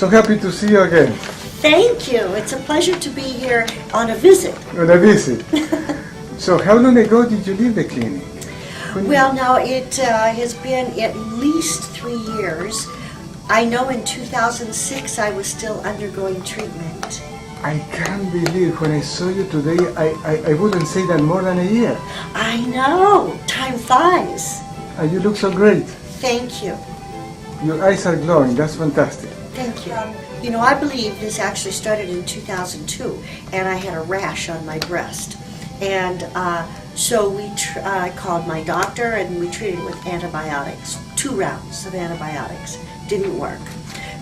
So happy to see you again. Thank you. It's a pleasure to be here on a visit. On a visit. So how long ago did you leave the clinic? Well, now it has been at least 3 years. I know in 2006 I was still undergoing treatment. I can't believe when I saw you today, I wouldn't say that more than a year. I know. Time flies. And you look so great. Thank you. Your eyes are glowing. That's fantastic. Thank you. You know, I believe this actually started in 2002, and I had a rash on my breast. And so I called my doctor, and we treated it with antibiotics. 2 rounds of antibiotics. Didn't work.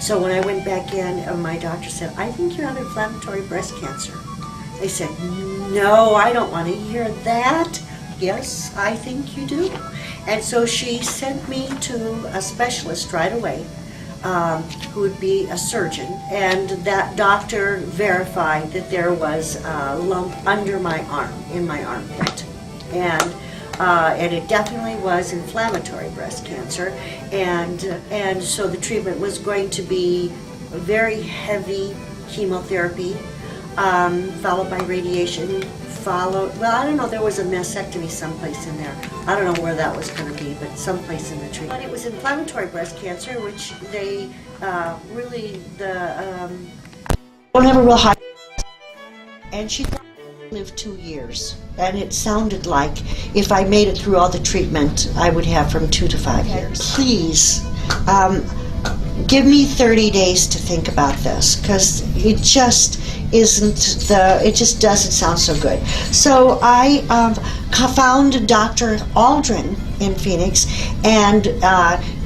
So when I went back in, my doctor said, I think you have inflammatory breast cancer. I said, no, I don't want to hear that. Yes, I think you do. And so she sent me to a specialist right away, who would be a surgeon, and that doctor verified that there was a lump under my arm, in my armpit. And it definitely was inflammatory breast cancer, and so the treatment was going to be very heavy chemotherapy, followed by radiation, well, I don't know, there was a mastectomy someplace in there. I don't know where that was going to be, but someplace in the treatment. But it was inflammatory breast cancer, which they don't have a real high, and she thought I lived 2 years, and it sounded like if I made it through all the treatment, I would have from 2 to 5 years. Please, give me 30 days to think about this, because it just it just doesn't sound so good. So I found Dr. Aldrin in Phoenix and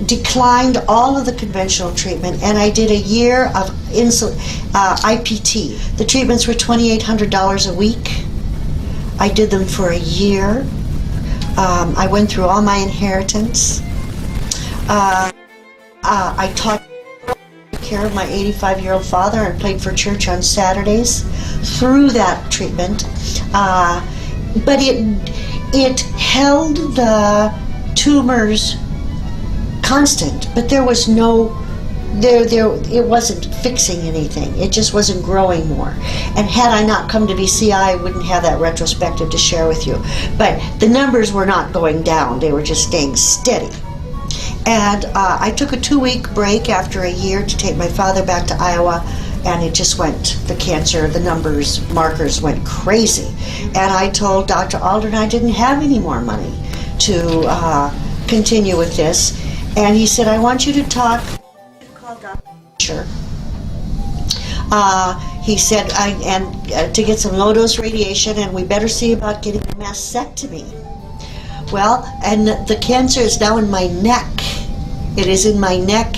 declined all of the conventional treatment, and I did a year of IPT. The treatments were $2,800 a week. I did them for a year. I went through all my inheritance. I taught care of my 85-year-old father and played for church on Saturdays through that treatment. But it held the tumors constant, but there was it wasn't fixing anything. It just wasn't growing more. And had I not come to BCI, I wouldn't have that retrospective to share with you. But the numbers were not going down. They were just staying steady. And I took a 2-week break after a year to take my father back to Iowa, and it just went, the cancer, the markers went crazy. And I told Dr. Aldrin I didn't have any more money to continue with this. And he said, I want you to call Dr. He said, to get some low-dose radiation, and we better see about getting a mastectomy. Well, and the cancer is now in my neck. It is in my neck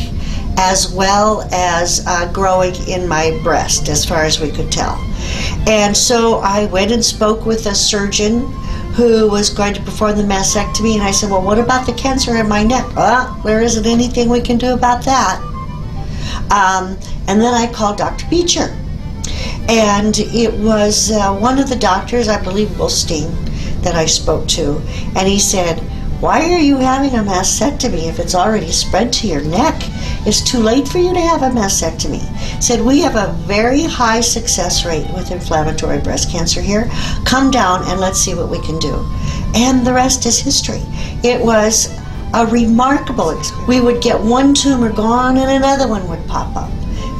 as well as growing in my breast, as far as we could tell. And so I went and spoke with a surgeon who was going to perform the mastectomy, and I said, well, what about the cancer in my neck? Well, there isn't anything we can do about that. And then I called Dr. Beecher. And it was one of the doctors, I believe Wolstein, that I spoke to, and he said, why are you having a mastectomy if it's already spread to your neck? It's too late for you to have a mastectomy. He said, we have a very high success rate with inflammatory breast cancer here. Come down and let's see what we can do. And the rest is history. It was a remarkable experience. We would get one tumor gone and another one would pop up.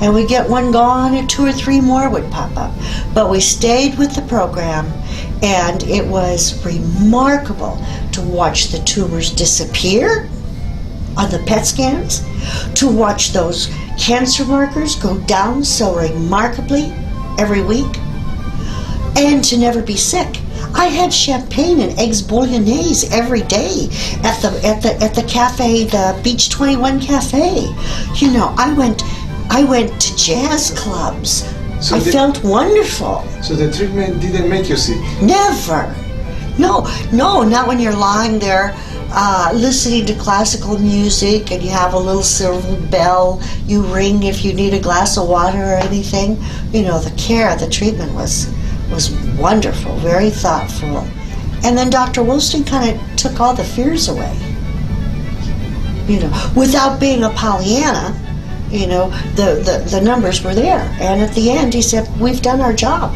And we get one gone and 2 or 3 more would pop up. But we stayed with the program, and it was remarkable to watch the tumors disappear on the PET scans, to watch those cancer markers go down so remarkably every week, and to never be sick. I had champagne and eggs bolognese every day at the cafe, the Beach 21 cafe. You know, I went to jazz clubs. So I felt wonderful. So the treatment didn't make you sick? Never. No, not when you're lying there listening to classical music and you have a little silver bell you ring if you need a glass of water or anything. You know, the treatment was wonderful, very thoughtful. And then Dr. Wolstein kind of took all the fears away. You know, without being a Pollyanna, You know, the numbers were there. And at the end, he said, we've done our job.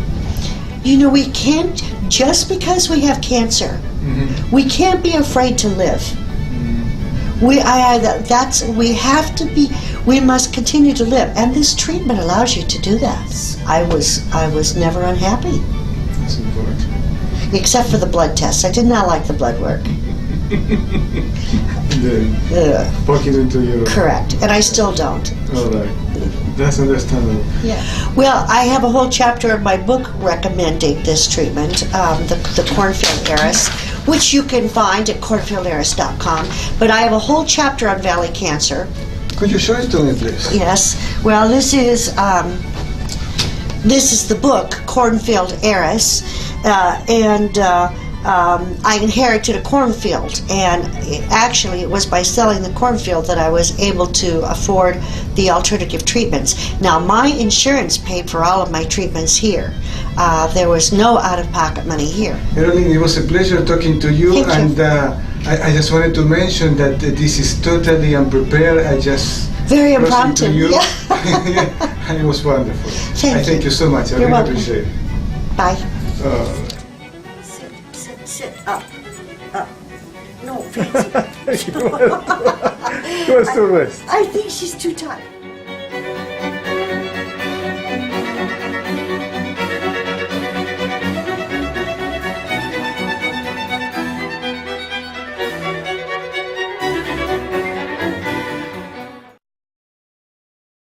You know, we can't, just because we have cancer, we can't be afraid to live. We must continue to live. And this treatment allows you to do that. I was never unhappy. That's important. Except for the blood tests. I did not like the blood work. Poking into your... Correct. And I still don't. All right. That's understandable. Yeah. Well, I have a whole chapter in my book recommending this treatment, the cornfield heiress, which you can find at cornfieldheiress.com. But I have a whole chapter on valley cancer. Could you show it to me, please? Yes. Well, this is the book, Cornfield Heiress, and I inherited a cornfield, and actually it was by selling the cornfield that I was able to afford the alternative treatments. Now, my insurance paid for all of my treatments here. There was no out-of-pocket money here. Evelyn, it was a pleasure talking to you. Thank you. I just wanted to mention that this is totally unprepared. I just Very crossed impromptu. into you. Yeah. And it was wonderful. Thank you so much. I You're really welcome. appreciate it. Bye. Uh, Sit, up. No, fancy. He wants to rest. I think she's too tired.